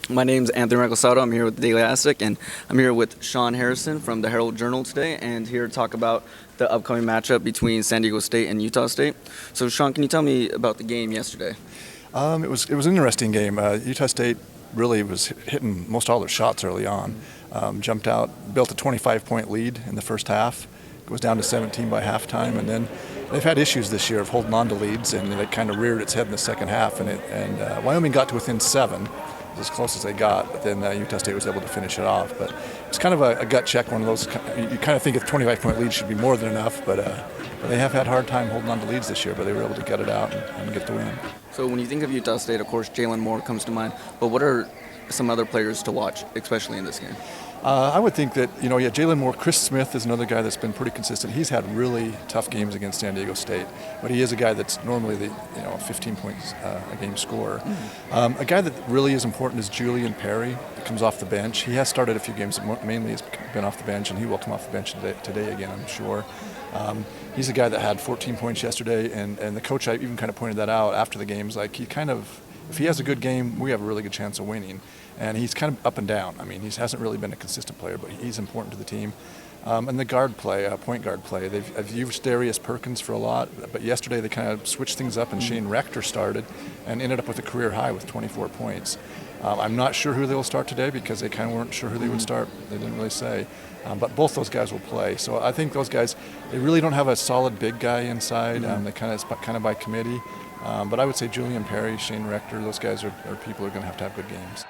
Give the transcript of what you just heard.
My name's Anthony Recalsado. I'm here with the Daily Aztec, and I'm here with Shawn Harrison from the Herald Journal today, and here to talk about the upcoming matchup between San Diego State and Utah State. So, Shawn, can you tell me about the game yesterday? It was an interesting game. Utah State really was hitting most all their shots early on. Jumped out, built a 25-point lead in the first half. Goes down to 17 by halftime, and then they've had issues this year of holding on to leads, and it kind of reared its head in the second half. And Wyoming got to within 7. As close as they got, but then Utah State was able to finish it off. But it's kind of a gut check, one of those, you kind of think a 25-point lead should be more than enough, but they have had a hard time holding on to leads this year, but they were able to gut it out and get the win. So when you think of Utah State, of course, Jalen Moore comes to mind, but what are some other players to watch, especially in this game? I would think that, Jalen Moore, Chris Smith is another guy that's been pretty consistent. He's had really tough games against San Diego State, but he is a guy that's normally the 15 points a game scorer. Mm-hmm. A guy that really is important is Julian Perry, that comes off the bench. He has started a few games, mainly has been off the bench, and he will come off the bench today again, I'm sure. He's a guy that had 14 points yesterday, and the coach I even kind of pointed that out after the games. Like, if he has a good game, we have a really good chance of winning. And he's kind of up and down. I mean, he hasn't really been a consistent player, but he's important to the team. And the guard play, point guard play, they've used Darius Perkins for a lot, but yesterday they kind of switched things up, and Shane Rector started and ended up with a career high with 24 points. I'm not sure who they will start today because they kind of weren't sure who they would start. They didn't really say. But both those guys will play. So I think those guys, they really don't have a solid big guy inside. They kind of by committee. But I would say Julian Perry, Shane Rector, those guys are people who are going to have good games.